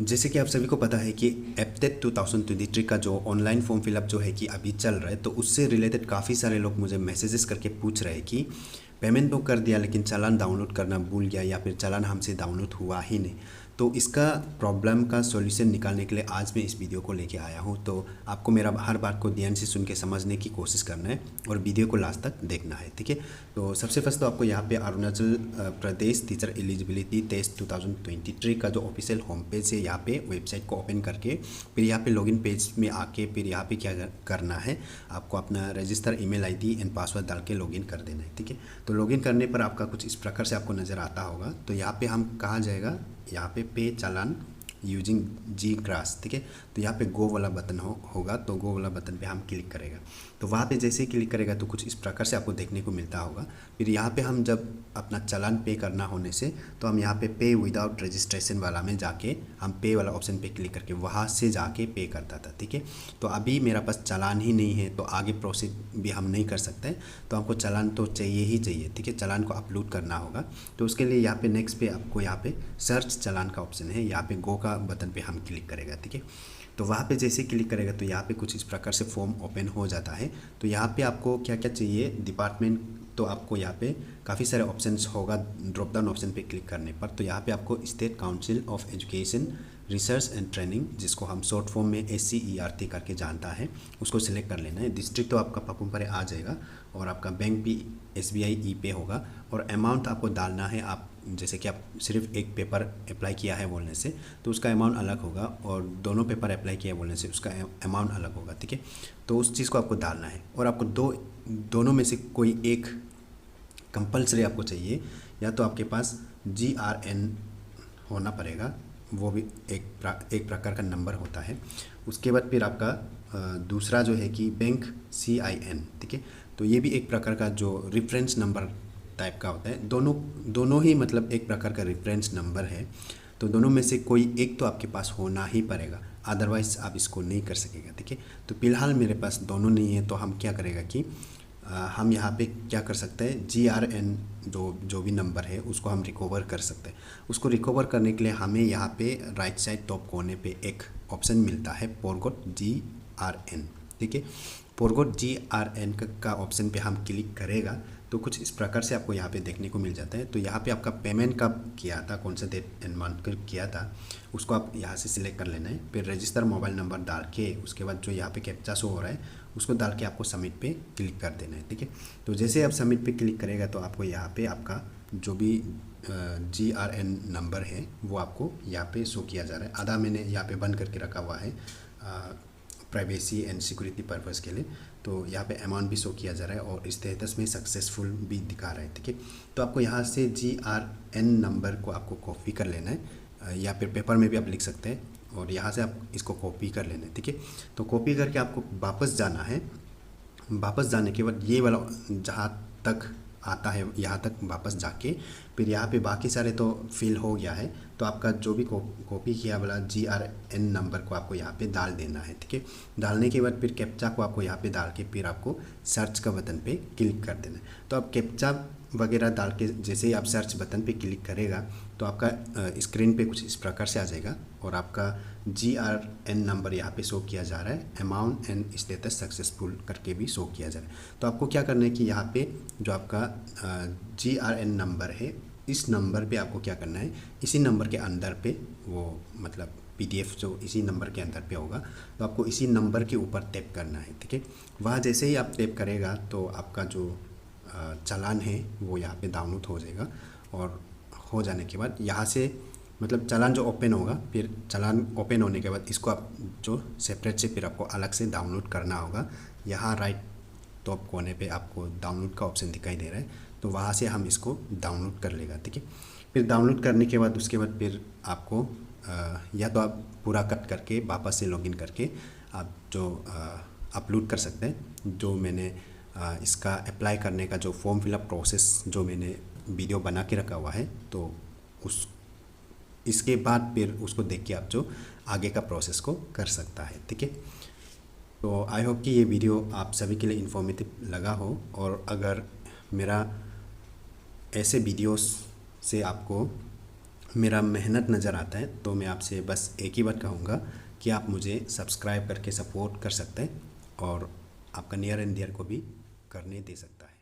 जैसे कि आप सभी को पता है कि एप्टेट 2023 का जो ऑनलाइन फॉर्म फिलअप जो है कि अभी चल रहा है, तो उससे रिलेटेड काफ़ी सारे लोग मुझे मैसेजेस करके पूछ रहे हैं कि पेमेंट तो कर दिया लेकिन चालान डाउनलोड करना भूल गया या फिर चालान हमसे डाउनलोड हुआ ही नहीं। तो इसका प्रॉब्लम का सॉल्यूशन निकालने के लिए आज मैं इस वीडियो को लेके आया हूँ। तो आपको मेरा हर बात को ध्यान से सुन के समझने की कोशिश करना है और वीडियो को लास्ट तक देखना है, ठीक है। तो सबसे फर्स्ट तो आपको यहाँ पे Arunachal Pradesh teacher eligibility test 2023 का जो ऑफिशियल होम पेज है, यहाँ पे वेबसाइट को ओपन करके फिर यहाँ पे लॉगिन पेज में आके फिर यहाँ पे क्या करना है, आपको अपना register email ID and password डाल के लॉगिन कर देना है, ठीक है। तो लॉगिन करने पर आपका कुछ इस प्रकार से आपको नज़र आता होगा। तो यहाँ पे हम कहाँ जाएगा, यहाँ पे चालान यूजिंग जी ग्रास, ठीक है। तो यहाँ पे गो वाला बटन होगा, तो गो वाला बटन पे हम क्लिक करेगा। तो वहाँ पे जैसे ही क्लिक करेगा तो कुछ इस प्रकार से आपको देखने को मिलता होगा। फिर यहाँ पे हम जब अपना चालान पे करना होने से तो हम यहाँ पे विदाउट रजिस्ट्रेशन वाला में जाके हम पे वाला ऑप्शन पे क्लिक करके वहाँ से जाके पे करता था, ठीक है। तो अभी मेरा पास चालान ही नहीं है तो आगे प्रोसेस भी हम नहीं कर सकते, तो हमको चालान तो चाहिए ही चाहिए, ठीक है। चालान को अपलोड करना होगा। तो उसके लिए यहाँ पे नेक्स्ट पे आपको यहाँ पे सर्च चालान का ऑप्शन है, यहाँ पे गो का बटन पे हम क्लिक करेगा, ठीक है। तो वहाँ पे जैसे क्लिक करेगा तो यहाँ पे कुछ इस प्रकार से फॉर्म ओपन हो जाता है। तो यहाँ पे आपको क्या क्या चाहिए, डिपार्टमेंट, तो आपको यहाँ पे काफ़ी सारे ऑप्शंस होगा ड्रॉप डाउन ऑप्शन पे क्लिक करने पर। तो यहाँ पे आपको state council of education research and training, जिसको हम शॉर्ट फॉर्म में SCERT करके जानता है, उसको सिलेक्ट कर लेना है। डिस्ट्रिक्ट तो आपका पापुमपारे आ जाएगा और आपका बैंक भी SBI ई-पे होगा और अमाउंट आपको डालना है। आप जैसे कि आप सिर्फ एक पेपर अप्लाई किया है बोलने से तो उसका अमाउंट अलग होगा और दोनों पेपर अप्लाई किया बोलने से उसका अमाउंट अलग होगा, ठीक है। तो उस चीज़ को आपको डालना है और आपको दोनों में से कोई एक कंपलसरी आपको चाहिए, या तो आपके पास GRN होना पड़ेगा, वो भी एक प्रकार का नंबर होता है। उसके बाद फिर आपका दूसरा जो है कि बैंक CIN, ठीक है। तो ये भी एक प्रकार का जो रेफरेंस नंबर टाइप का होता है। दोनों ही मतलब एक प्रकार का रेफरेंस नंबर है। तो दोनों में से कोई एक तो आपके पास होना ही पड़ेगा, अदरवाइज़ आप इसको नहीं कर सकेगा, ठीक है। तो फिलहाल मेरे पास दोनों नहीं है, तो हम क्या करेगा कि हम यहाँ पे क्या कर सकते हैं, GRN जो भी नंबर है उसको हम रिकवर कर सकते हैं। उसको रिकवर करने के लिए हमें यहाँ पे राइट साइड टॉप कोने पे एक ऑप्शन मिलता है फॉरगॉट GRN, ठीक है। फॉरगॉट GRN का ऑप्शन पे हम क्लिक करेगा तो कुछ इस प्रकार से आपको यहाँ पे देखने को मिल जाता है। तो यहाँ पे आपका पेमेंट कब किया था, कौन सा डेट एंड मंथ कर किया था, उसको आप यहाँ से सिलेक्ट कर लेना है। फिर रजिस्टर मोबाइल नंबर डाल के उसके बाद जो यहाँ पे कैप्चा शो हो रहा है उसको डाल के आपको सबमिट पे क्लिक कर देना है, ठीक है। तो जैसे आप सबमिट पे क्लिक करेगा तो आपको यहाँ पे आपका जो भी GRN नंबर है वो आपको यहाँ पे शो किया जा रहा है। आधा मैंने यहाँ पे बंद करके रखा हुआ है प्राइवेसी एंड सिक्योरिटी पर्पज़ के लिए। तो यहाँ पे अमाउंट भी शो किया जा रहा है और स्टेटस में सक्सेसफुल भी दिखा रहा है, ठीक है। तो आपको यहाँ से GRN नंबर को आपको कॉपी कर लेना है, या फिर पेपर में भी आप लिख सकते हैं और यहाँ से आप इसको कॉपी कर लेना है, ठीक है। तो कॉपी करके आपको वापस जाना है। वापस जाने के बाद ये वाला जहाँ तक आता है यहाँ तक वापस जाके फिर यहाँ पे बाकी सारे तो फिल हो गया है, तो आपका जो भी कॉपी किया वाला GRN नंबर को आपको यहाँ पे डाल देना है, ठीक है। डालने के बाद फिर कैप्चा को आपको यहाँ पे डाल के फिर आपको सर्च का बटन पे क्लिक कर देना है। तो आप कैप्चा वगैरह डाल के जैसे ही आप सर्च बटन पे क्लिक करेगा तो आपका स्क्रीन पे कुछ इस प्रकार से आ जाएगा और आपका GRN नंबर यहाँ पे शो किया जा रहा है, अमाउंट एंड स्टेटस सक्सेसफुल करके भी शो किया जा रहा है। तो आपको क्या करना है कि यहाँ पे जो आपका GRN नंबर है, इस नंबर पे आपको क्या करना है, इसी नंबर के अंदर पे वो मतलब PDF जो इसी नंबर के अंदर पे होगा, तो आपको इसी नंबर के ऊपर टैप करना है, ठीक है। वहाँ जैसे ही आप टैप करेगा तो आपका जो चालान है वो यहाँ पे डाउनलोड हो जाएगा और हो जाने के बाद यहाँ से मतलब चालान जो ओपन होगा, फिर चालान ओपन होने के बाद इसको आप जो सेपरेट से फिर आपको अलग से डाउनलोड करना होगा। यहाँ राइट टॉप कोने पे आपको डाउनलोड का ऑप्शन दिखाई दे रहा है, तो वहाँ से हम इसको डाउनलोड कर लेगा, ठीक है। फिर डाउनलोड करने के बाद उसके बाद फिर आपको या तो आप पूरा कट करके वापस से लॉगिन करके आप जो अपलोड कर सकते हैं। जो मैंने इसका अप्लाई करने का जो फॉर्म फिलअप प्रोसेस जो मैंने वीडियो बना के रखा हुआ है, तो इसके बाद फिर उसको देख के आप जो आगे का प्रोसेस को कर सकता है, ठीक है। तो आई होप कि ये वीडियो आप सभी के लिए इन्फॉर्मेटिव लगा हो, और अगर मेरा ऐसे वीडियोस से आपको मेरा मेहनत नज़र आता है, तो मैं आपसे बस एक ही बात कहूँगा कि आप मुझे सब्सक्राइब करके सपोर्ट कर सकते हैं और आपका नियर एंड डियर को भी करने दे सकता है।